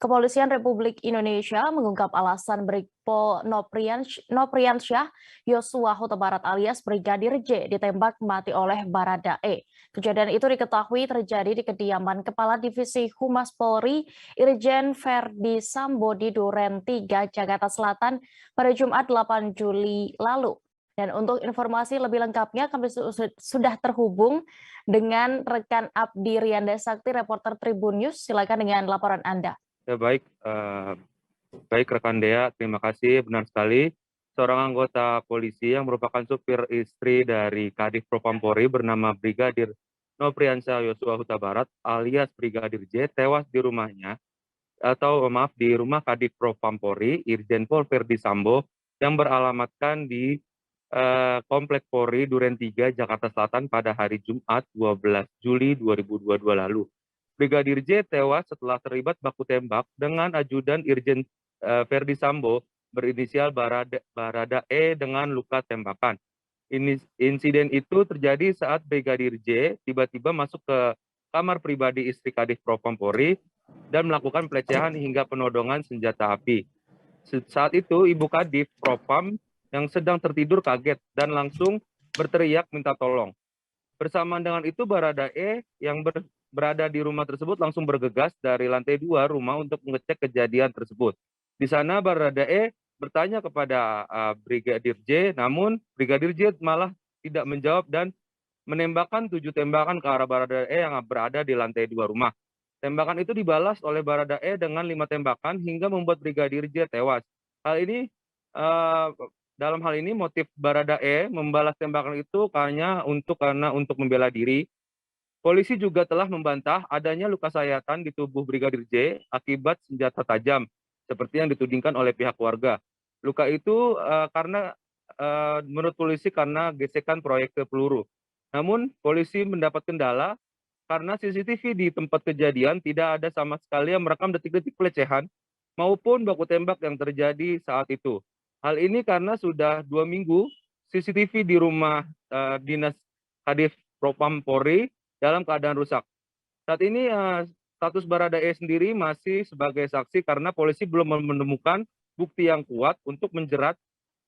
Kepolisian Republik Indonesia mengungkap alasan Brigjen Nopriansyah Yosua Huta Barat alias Brigadir J ditembak mati oleh Baradae. Kejadian itu diketahui terjadi di kediaman Kepala Divisi Humas Polri Irjen Verdi Sambo di Duren 3, Jakarta Selatan pada Jumat 8 Juli lalu. Dan untuk informasi lebih lengkapnya kami sudah terhubung dengan rekan Abdi Rianda Sakti, reporter Tribun News. Silakan dengan laporan Anda. Ya baik rekan Dea, terima kasih. Benar sekali, seorang anggota polisi yang merupakan supir istri dari Kadif Propam Polri bernama Brigadir Nopriansyah Yosua Huta Barat alias Brigadir J tewas di rumahnya di rumah Kadif Propam Polri Irjen Pol Verdi Sambo yang beralamatkan di Komplek Polri Duren 3, Jakarta Selatan pada hari Jumat 12 Juli 2022 lalu. Brigadir J tewas setelah terlibat baku tembak dengan ajudan Irjen Verdi Sambo berinisial Baradae dengan luka tembakan. Insiden itu terjadi saat Brigadir J tiba-tiba masuk ke kamar pribadi istri Kadif Propam Polri dan melakukan pelecehan hingga penodongan senjata api. Saat itu Ibu Kadif Propam yang sedang tertidur kaget dan langsung berteriak minta tolong. Bersamaan dengan itu Baradae yang berada di rumah tersebut langsung bergegas dari lantai 2 rumah untuk mengecek kejadian tersebut. Di sana Baradae bertanya kepada Brigadir J, namun Brigadir J malah tidak menjawab dan menembakkan 7 tembakan ke arah Baradae yang berada di lantai 2 rumah. Tembakan itu dibalas oleh Baradae dengan 5 tembakan hingga membuat Brigadir J tewas. Dalam hal ini motif Baradae membalas tembakan itu karena untuk membela diri. Polisi juga telah membantah adanya luka sayatan di tubuh Brigadir J akibat senjata tajam seperti yang ditudingkan oleh pihak keluarga. Luka itu menurut polisi karena gesekan proyektil peluru. Namun polisi mendapat kendala karena CCTV di tempat kejadian tidak ada sama sekali yang merekam detik-detik pelecehan maupun baku tembak yang terjadi saat itu. Hal ini karena sudah 2 minggu CCTV di rumah dinas Kadif Propam Polri dalam keadaan rusak. Saat ini status Baradae sendiri masih sebagai saksi karena polisi belum menemukan bukti yang kuat untuk menjerat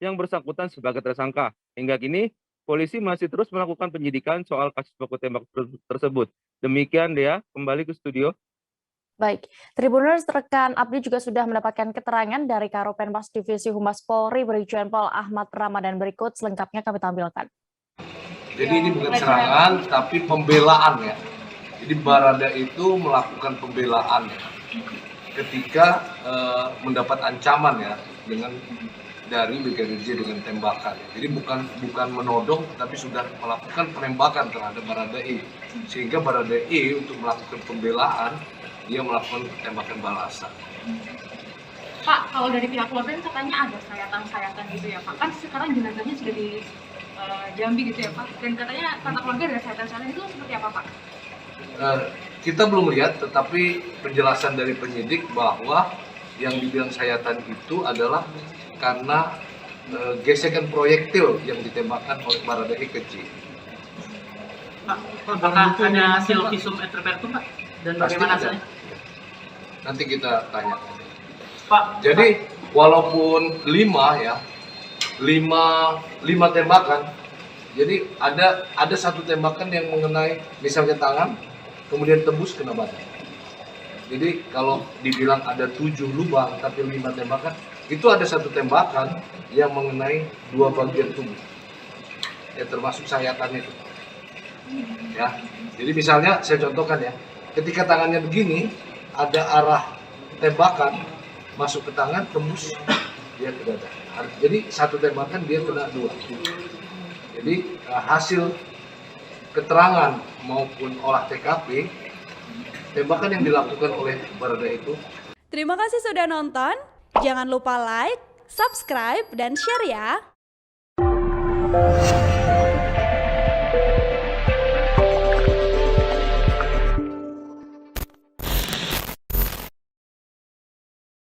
yang bersangkutan sebagai tersangka. Hingga kini polisi masih terus melakukan penyidikan soal kasus baku tembak tersebut. Demikian Dea, kembali ke studio. Baik, Tribuners, rekan Abdi juga sudah mendapatkan keterangan dari Karopenmas Divisi Humas Polri Brigjen Pol Ahmad Ramadan. Berikut selengkapnya kami tampilkan. Jadi ini bukan serangan, tapi pembelaan ya. Jadi Barada itu melakukan pembelaan ya, ketika mendapat ancaman ya dari Brigadir J dengan tembakan. Jadi bukan menodong, tapi sudah melakukan penembakan terhadap Baradae. Sehingga Baradae untuk melakukan pembelaan, dia melakukan tembakan balasan. Pak, kalau dari pihak keluarga katanya ada sayatan-sayatan gitu ya Pak. Kan sekarang jenazahnya sudah di Jambi gitu ya Pak. Dan katanya kata keluarga ada sayatan-sayatan itu seperti apa Pak? Kita belum lihat, tetapi penjelasan dari penyidik bahwa yang dibilang sayatan itu adalah karena gesekan proyektil yang ditembakkan oleh Baradae ke J. Pak, apakah ada hasil visum et repertum Pak? Dan bagaimana hasilnya? Nanti kita tanya. Pak, jadi walaupun 5 tembakan, jadi ada satu tembakan yang mengenai misalnya tangan, kemudian tembus kena badan. Jadi kalau dibilang ada 7 lubang tapi 5 tembakan, itu ada satu tembakan yang mengenai 2 bagian tubuh. Ya termasuk sayatannya itu. Ya. Jadi misalnya saya contohkan ya. Ketika tangannya begini, ada arah tembakan masuk ke tangan, tembus dia ke dada. Jadi satu tembakan dia kena 2. Jadi hasil keterangan maupun olah TKP, tembakan yang dilakukan oleh Baradae itu. Terima kasih sudah nonton. Jangan lupa like, subscribe, dan share ya.